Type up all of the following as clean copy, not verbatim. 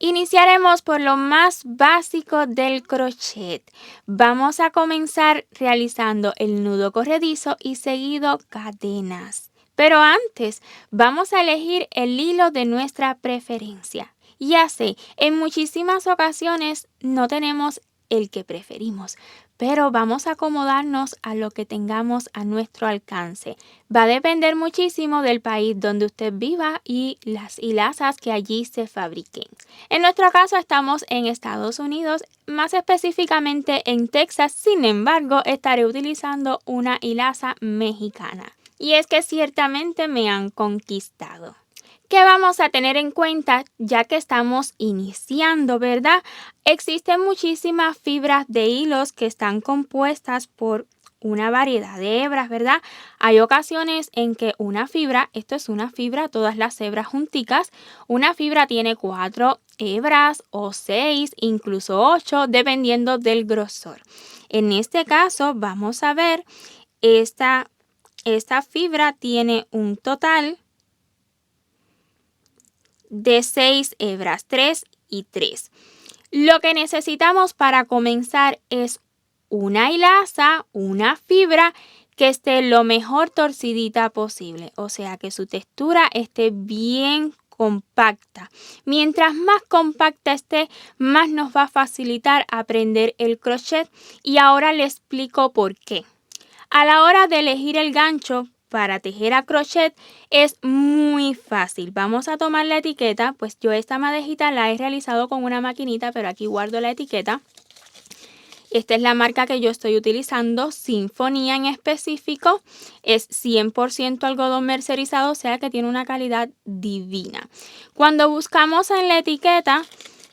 Iniciaremos por lo más básico del crochet. Vamos a comenzar realizando el nudo corredizo y seguido cadenas. Pero antes, vamos a elegir el hilo de nuestra preferencia. Ya sé, en muchísimas ocasiones no tenemos el que preferimos, pero vamos a acomodarnos a lo que tengamos a nuestro alcance. Va a depender muchísimo del país donde usted viva y las hilazas que allí se fabriquen. En nuestro caso estamos en Estados Unidos, más específicamente en Texas, sin embargo estaré utilizando una hilaza mexicana. Y es que ciertamente me han conquistado. ¿Qué vamos a tener en cuenta ya que estamos iniciando, verdad? Existen muchísimas fibras de hilos que están compuestas por una variedad de hebras, ¿verdad? Hay ocasiones en que una fibra, esto es una fibra, todas las hebras junticas, una fibra tiene 4 hebras o 6, incluso 8, dependiendo del grosor. En este caso, vamos a ver, esta fibra tiene un total de 6 hebras, 3 y 3. Lo que necesitamos para comenzar es una hilaza, una fibra que esté lo mejor torcidita posible, o sea que su textura esté bien compacta. Mientras más compacta esté, más nos va a facilitar aprender el crochet y ahora le explico por qué. A la hora de elegir el gancho para tejer a crochet es muy fácil. Vamos a tomar la etiqueta, pues yo esta madejita la he realizado con una maquinita, pero aquí guardo la etiqueta. Esta es la marca que yo estoy utilizando, Sinfonía en específico. Es 100% algodón mercerizado, o sea que tiene una calidad divina. Cuando buscamos en la etiqueta,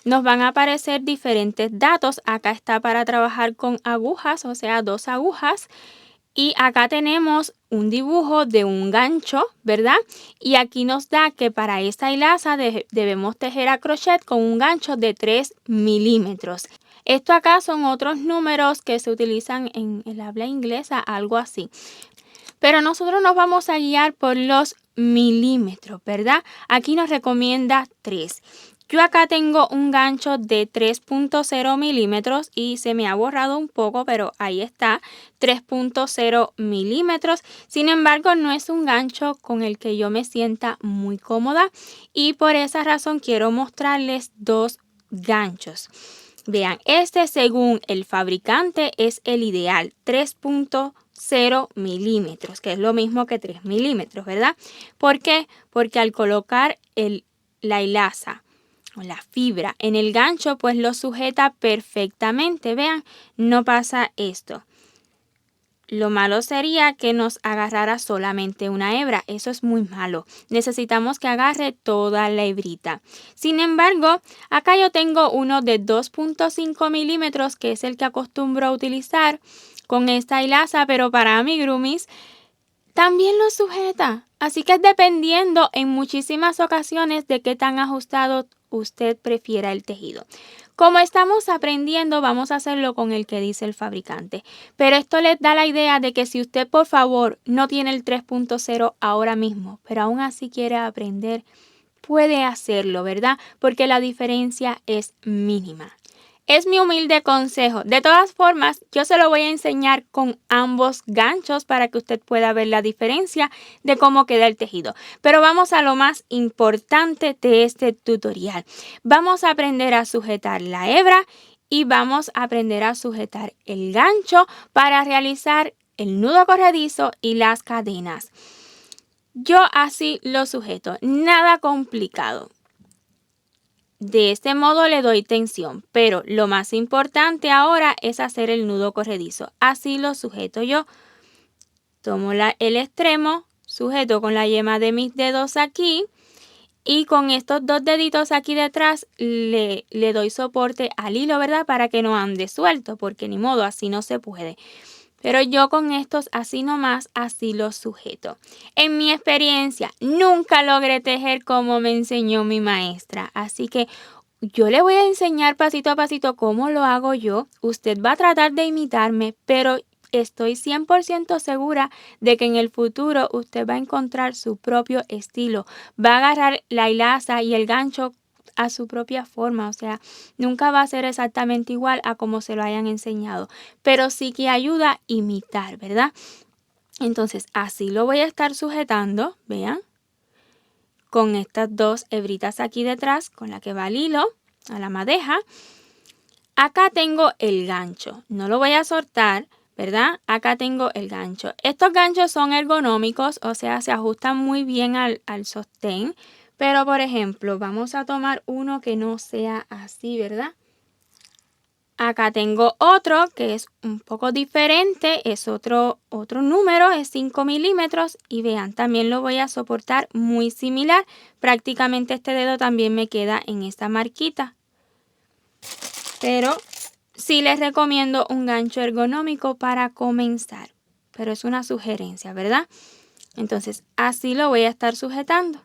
nos van a aparecer diferentes datos. Acá está para trabajar con agujas, o sea, 2 agujas. Y acá tenemos un dibujo de un gancho, ¿verdad? Y aquí nos da que para esta hilaza debemos tejer a crochet con un gancho de 3 milímetros. Esto acá son otros números que se utilizan en el habla inglesa, algo así. Pero nosotros nos vamos a guiar por los milímetros, ¿verdad? Aquí nos recomienda 3. Yo acá tengo un gancho de 3.0 milímetros y se me ha borrado un poco, pero ahí está, 3.0 milímetros. Sin embargo, no es un gancho con el que yo me sienta muy cómoda y por esa razón quiero mostrarles 2 ganchos. Vean, este según el fabricante es el ideal, 3.0 milímetros, que es lo mismo que 3 milímetros, ¿verdad? ¿Por qué? Porque al colocar la hilaza o la fibra en el gancho, pues lo sujeta perfectamente. Vean, no pasa esto. Lo malo sería que nos agarrara solamente una hebra. Eso es muy malo. Necesitamos que agarre toda la hebrita. Sin embargo, acá yo tengo uno de 2.5 milímetros, que es el que acostumbro a utilizar con esta hilaza, pero para amigurumis también lo sujeta. Así que es dependiendo en muchísimas ocasiones de qué tan ajustado usted prefiera el tejido. Como estamos aprendiendo, vamos a hacerlo con el que dice el fabricante. Pero esto les da la idea de que si usted, por favor, no tiene el 3.0 ahora mismo, pero aún así quiere aprender, puede hacerlo, ¿verdad? Porque la diferencia es mínima. Es mi humilde consejo. De todas formas, yo se lo voy a enseñar con ambos ganchos para que usted pueda ver la diferencia de cómo queda el tejido. Pero vamos a lo más importante de este tutorial. Vamos a aprender a sujetar la hebra y vamos a aprender a sujetar el gancho para realizar el nudo corredizo y las cadenas. Yo así lo sujeto, nada complicado. De este modo le doy tensión, pero lo más importante ahora es hacer el nudo corredizo. Así lo sujeto yo. Tomo el extremo, sujeto con la yema de mis dedos aquí y con estos 2 deditos aquí detrás le doy soporte al hilo, ¿verdad? Para que no ande suelto, porque ni modo, así no se puede. Pero yo con estos así nomás, así los sujeto. En mi experiencia, nunca logré tejer como me enseñó mi maestra. Así que yo le voy a enseñar pasito a pasito cómo lo hago yo. Usted va a tratar de imitarme, pero estoy 100% segura de que en el futuro usted va a encontrar su propio estilo. Va a agarrar la hilaza y el gancho a su propia forma, o sea, nunca va a ser exactamente igual a como se lo hayan enseñado, pero sí que ayuda a imitar, ¿verdad? Entonces, así lo voy a estar sujetando, vean, con estas dos hebritas aquí detrás, con la que va el hilo a la madeja. Acá tengo el gancho, no lo voy a soltar, ¿verdad? Acá tengo el gancho. Estos ganchos son ergonómicos, o sea, se ajustan muy bien al sostén. Pero, por ejemplo, vamos a tomar uno que no sea así, ¿verdad? Acá tengo otro que es un poco diferente, es otro número, es 5 milímetros. Y vean, también lo voy a soportar muy similar. Prácticamente este dedo también me queda en esta marquita. Pero sí les recomiendo un gancho ergonómico para comenzar, pero es una sugerencia, ¿verdad? Entonces, así lo voy a estar sujetando,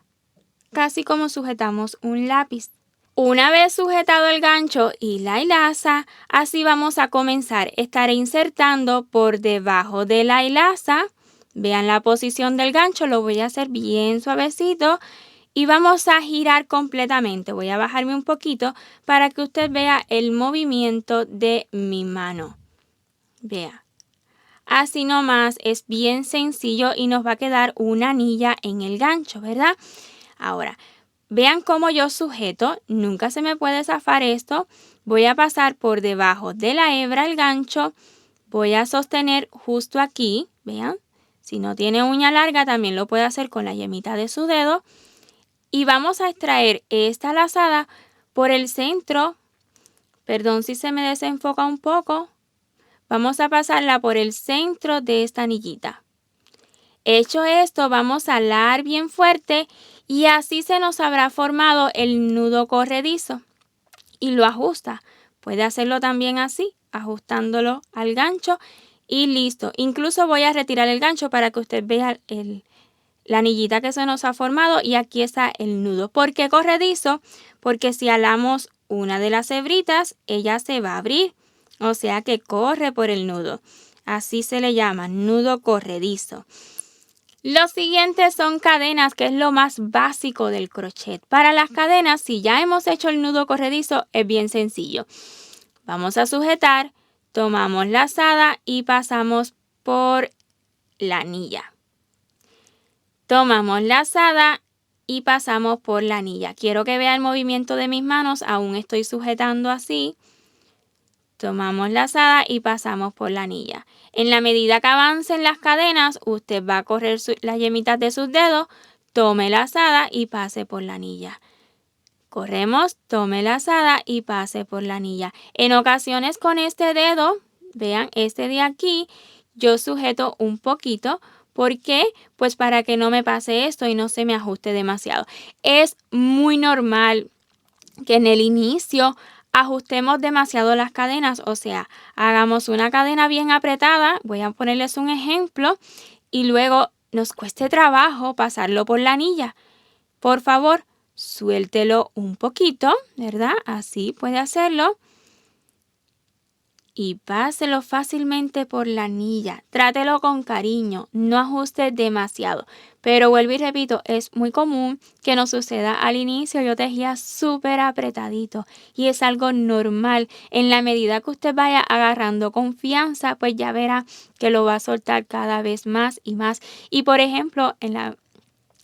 casi como sujetamos un lápiz. Una vez sujetado el gancho y la hilaza, así vamos a comenzar. Estaré insertando por debajo de la hilaza. Vean la posición del gancho, lo voy a hacer bien suavecito. Y vamos a girar completamente. Voy a bajarme un poquito para que usted vea el movimiento de mi mano. Vea. Así nomás, es bien sencillo y nos va a quedar una anilla en el gancho, ¿verdad? Ahora, vean cómo yo sujeto. Nunca se me puede zafar esto. Voy a pasar por debajo de la hebra el gancho. Voy a sostener justo aquí. Vean. Si no tiene uña larga, también lo puede hacer con la yemita de su dedo. Y vamos a extraer esta lazada por el centro. Perdón si se me desenfoca un poco. Vamos a pasarla por el centro de esta anillita. Hecho esto, vamos a alar bien fuerte y así se nos habrá formado el nudo corredizo. Y lo ajusta. Puede hacerlo también así, ajustándolo al gancho y listo. Incluso voy a retirar el gancho para que usted vea la anillita que se nos ha formado y aquí está el nudo. ¿Por qué corredizo? Porque si alamos una de las hebritas, ella se va a abrir, o sea que corre por el nudo. Así se le llama, nudo corredizo. Los siguientes son cadenas, que es lo más básico del crochet. Para las cadenas, si ya hemos hecho el nudo corredizo, es bien sencillo. Vamos a sujetar, tomamos la lazada y pasamos por la anilla. Tomamos la lazada y pasamos por la anilla. Quiero que vea el movimiento de mis manos, aún estoy sujetando así. Tomamos la lazada y pasamos por la anilla. En la medida que avancen las cadenas, usted va a correr las yemitas de sus dedos, tome la lazada y pase por la anilla. Corremos, tome la lazada y pase por la anilla. En ocasiones con este dedo, vean este de aquí, yo sujeto un poquito. ¿Por qué? Pues para que no me pase esto y no se me ajuste demasiado. Es muy normal que en el inicio ajustemos demasiado las cadenas, o sea, hagamos una cadena bien apretada, voy a ponerles un ejemplo, y luego nos cueste trabajo pasarlo por la anilla. Por favor, suéltelo un poquito, ¿verdad? Así puede hacerlo. Y páselo fácilmente por la anilla. Trátelo con cariño, no ajuste demasiado. Pero vuelvo y repito, es muy común que nos suceda al inicio. Yo tejía súper apretadito y es algo normal. En la medida que usted vaya agarrando confianza, pues ya verá que lo va a soltar cada vez más y más. Y por ejemplo, en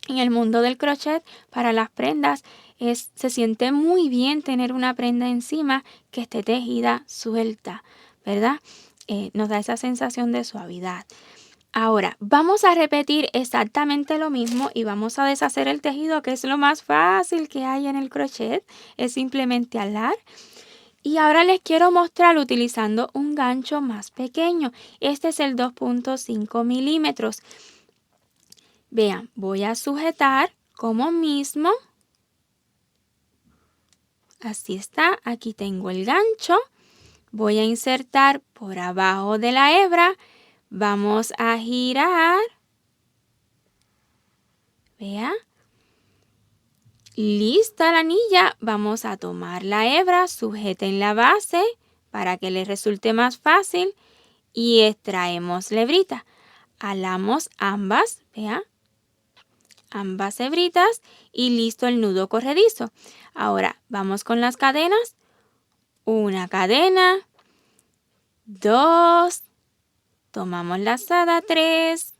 el mundo del crochet, para las prendas, se siente muy bien tener una prenda encima que esté tejida suelta, ¿verdad? Nos da esa sensación de suavidad. Ahora, vamos a repetir exactamente lo mismo y vamos a deshacer el tejido, que es lo más fácil que hay en el crochet. Es simplemente alar. Y ahora les quiero mostrar utilizando un gancho más pequeño. Este es el 2.5 milímetros. Vean, voy a sujetar como mismo. Así está, aquí tengo el gancho. Voy a insertar por abajo de la hebra. Vamos a girar. Vea. Lista la anilla. Vamos a tomar la hebra, sujeten la base para que les resulte más fácil y extraemos la hebrita. Alamos ambas, vea. Ambas hebritas y listo el nudo corredizo. Ahora, vamos con las cadenas. Una cadena, 2, tomamos lazada 3,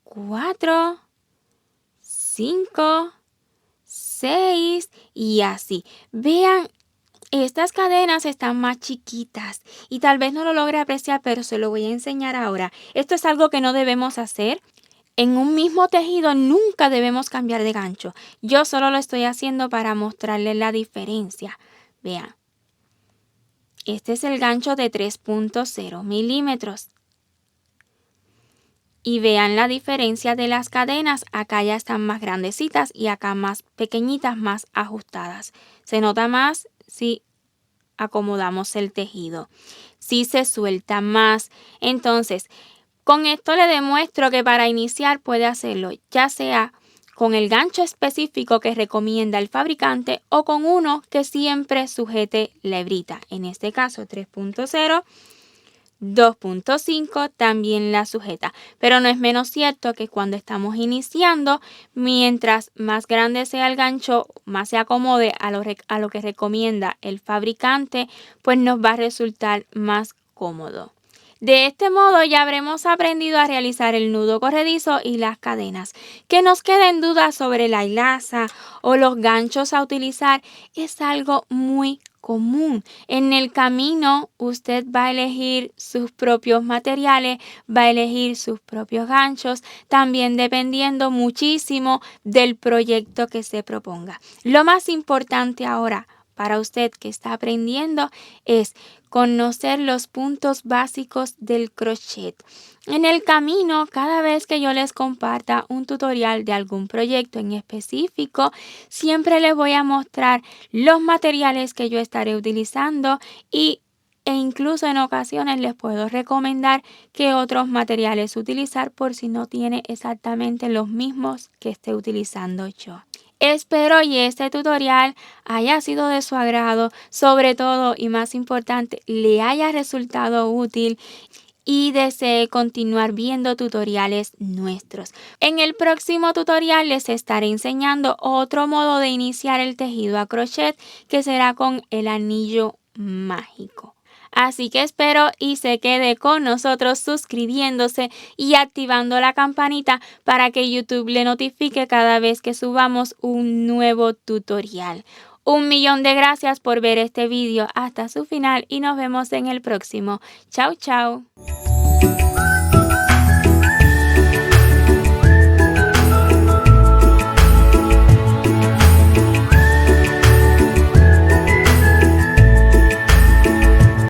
4, 5, 6 y así. Vean, estas cadenas están más chiquitas y tal vez no lo logre apreciar, pero se lo voy a enseñar ahora. Esto es algo que no debemos hacer. En un mismo tejido nunca debemos cambiar de gancho. Yo solo lo estoy haciendo para mostrarles la diferencia. Vean. Este es el gancho de 3.0 milímetros. Y vean la diferencia de las cadenas. Acá ya están más grandecitas y acá más pequeñitas, más ajustadas. Se nota más si acomodamos el tejido. Si se suelta más. Entonces, con esto le demuestro que para iniciar puede hacerlo, ya sea con el gancho específico que recomienda el fabricante o con uno que siempre sujete la hebrita. En este caso 3.0, 2.5 también la sujeta. Pero no es menos cierto que cuando estamos iniciando, mientras más grande sea el gancho, más se acomode a lo que recomienda el fabricante, pues nos va a resultar más cómodo. De este modo ya habremos aprendido a realizar el nudo corredizo y las cadenas. Que nos queden dudas sobre la hilaza o los ganchos a utilizar es algo muy común. En el camino usted va a elegir sus propios materiales, va a elegir sus propios ganchos, también dependiendo muchísimo del proyecto que se proponga. Lo más importante ahora para usted que está aprendiendo es conocer los puntos básicos del crochet. En el camino, cada vez que yo les comparta un tutorial de algún proyecto en específico, siempre les voy a mostrar los materiales que yo estaré utilizando e incluso en ocasiones les puedo recomendar qué otros materiales utilizar por si no tiene exactamente los mismos que esté utilizando yo. Espero y este tutorial haya sido de su agrado, sobre todo y más importante, le haya resultado útil y desee continuar viendo tutoriales nuestros. En el próximo tutorial les estaré enseñando otro modo de iniciar el tejido a crochet que será con el anillo mágico. Así que espero y se quede con nosotros suscribiéndose y activando la campanita para que YouTube le notifique cada vez que subamos un nuevo tutorial. 1.000.000 de gracias por ver este video hasta su final y nos vemos en el próximo. Chao, chao.